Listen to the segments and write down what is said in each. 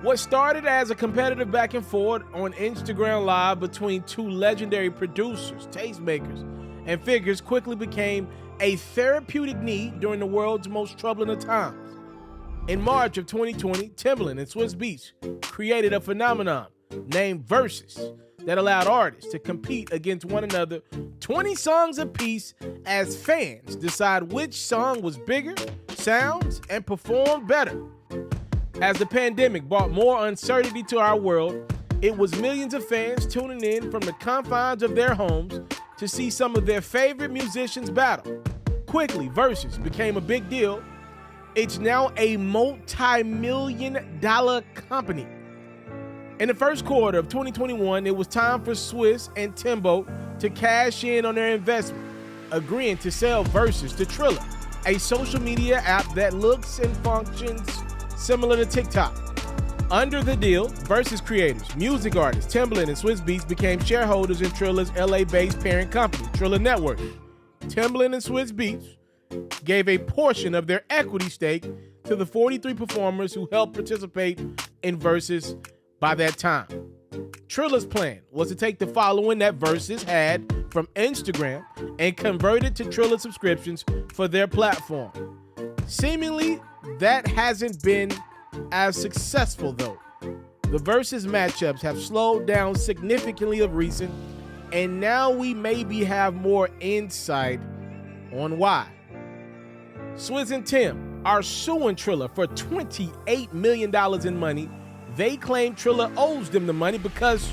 What started as a competitive back and forth on Instagram Live between two legendary producers, tastemakers, and figures quickly became a therapeutic need during the world's most troubling of times. In March of 2020, Timbaland and Swizz Beatz created a phenomenon named VERZUZ that allowed artists to compete against one another 20 songs apiece as fans decide which song was bigger, sounds, and performed better. As the pandemic brought more uncertainty to our world, it was millions of fans tuning in from the confines of their homes to see some of their favorite musicians battle. Quickly, VERZUZ became a big deal. It's now a multi-million-dollar company. In the first quarter of 2021, it was time for Swizz and Timbo to cash in on their investment, agreeing to sell VERZUZ to Triller, a social media app that looks and functions similar to TikTok. Under the deal, VERZUZ creators, music artists Timbaland and Swizz Beatz became shareholders in Triller's LA-based parent company, Triller Network. Timbaland and Swizz Beatz gave a portion of their equity stake to the 43 performers who helped participate in VERZUZ by that time. Triller's plan was to take the following that VERZUZ had from Instagram and convert it to Triller subscriptions for their platform. Seemingly, that hasn't been as successful though. The VERZUZ matchups have slowed down significantly of recent, and now we maybe have more insight on why. Swizz and Tim are suing Triller for $28 million in money. They claim Triller owes them the money because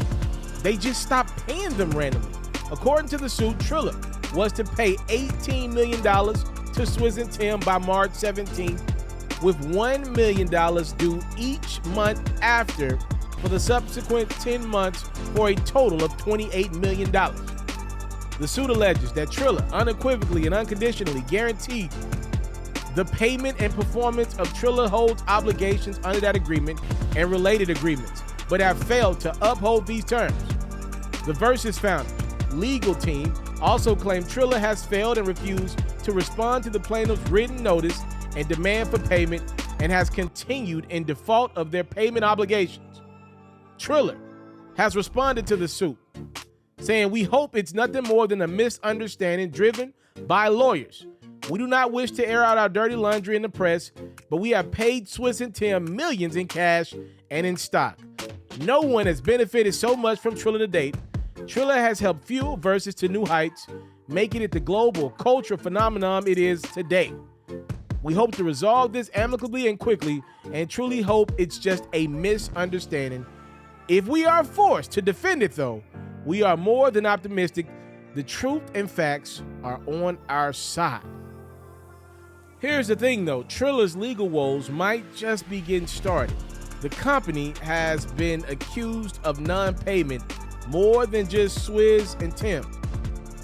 they just stopped paying them randomly. According to the suit, Triller was to pay $18 million to Swizz and Tim by March 17th, with $1 million due each month after for the subsequent 10 months for a total of $28 million. The suit alleges that Triller unequivocally and unconditionally guaranteed the payment and performance of Triller holds obligations under that agreement and related agreements, but have failed to uphold these terms. The VERZUZ founders' legal team also claimed Triller has failed and refused to respond to the plaintiff's written notice and demand for payment and has continued in default of their payment obligations. Triller has responded to the suit, saying, "We hope it's nothing more than a misunderstanding driven by lawyers. We do not wish to air out our dirty laundry in the press, but we have paid Swizz and Tim millions in cash and in stock. No one has benefited so much from Triller to date. Triller has helped fuel VERZUZ to new heights, making it the global cultural phenomenon it is today. We hope to resolve this amicably and quickly, and truly hope it's just a misunderstanding. If we are forced to defend it, though, we are more than optimistic the truth and facts are on our side." Here's the thing, though. Triller's legal woes might just be getting started. The company has been accused of non-payment more than just Swizz and Tim.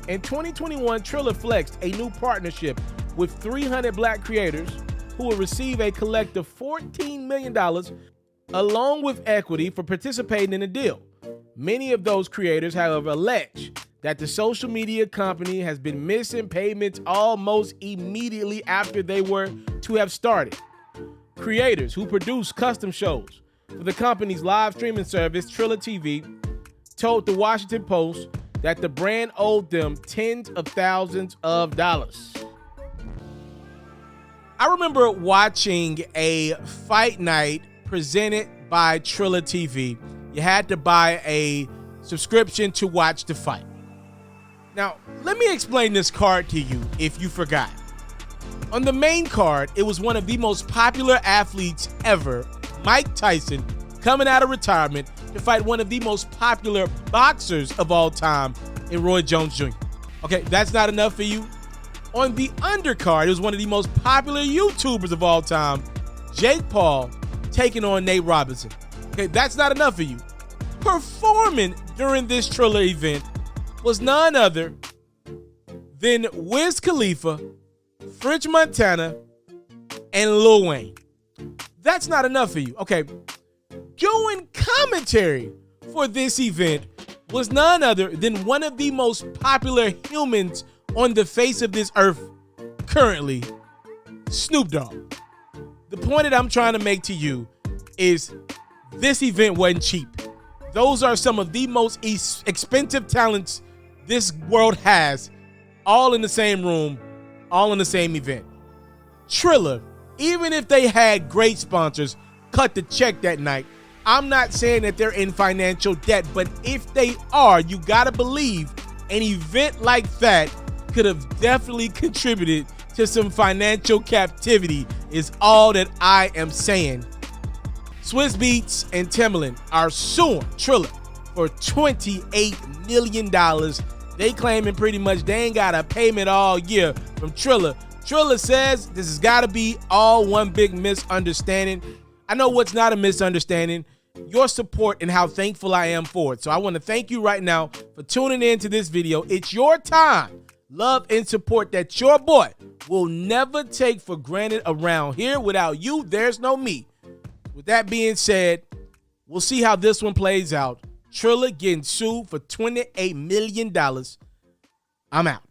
In 2021, Triller flexed a new partnership with 300 black creators who will receive a collective $14 million along with equity for participating in the deal. Many of those creators, however, allege that the social media company has been missing payments almost immediately after they were to have started. Creators who produce custom shows for the company's live streaming service, Triller TV, told the Washington Post that the brand owed them tens of thousands of dollars. I remember watching a fight night presented by Triller TV. You had to buy a subscription to watch the fight. Now, let me explain this card to you if you forgot. On the main card, it was one of the most popular athletes ever, Mike Tyson, coming out of retirement to fight one of the most popular boxers of all time in Roy Jones Jr. Okay, that's not enough for you? On the undercard, it was one of the most popular YouTubers of all time, Jake Paul, taking on Nate Robinson. Okay, that's not enough for you. Performing during this Triller event was none other than Wiz Khalifa, French Montana, and Lil Wayne. That's not enough for you. Okay, doing commentary for this event was none other than one of the most popular humans on the face of this earth currently, Snoop Dogg. The point that I'm trying to make to you is this event wasn't cheap. Those are some of the most expensive talents this world has, all in the same room, all in the same event. Triller, even if they had great sponsors, cut the check that night. I'm not saying that they're in financial debt, but if they are, you gotta believe an event like that could have definitely contributed to some financial captivity, is all that I am saying. Swizz Beatz and Timbaland are suing Triller for $28 million. They claiming pretty much they ain't got a payment all year from Triller. Triller says this has got to be all one big misunderstanding. I know what's not a misunderstanding. Your support and how thankful I am for it. So I want to thank you right now for tuning in to this video. It's your time, love, and support that your boy will never take for granted around here. Without you, there's no me. With that being said, we'll see how this one plays out. Triller getting sued for $28 million. I'm out.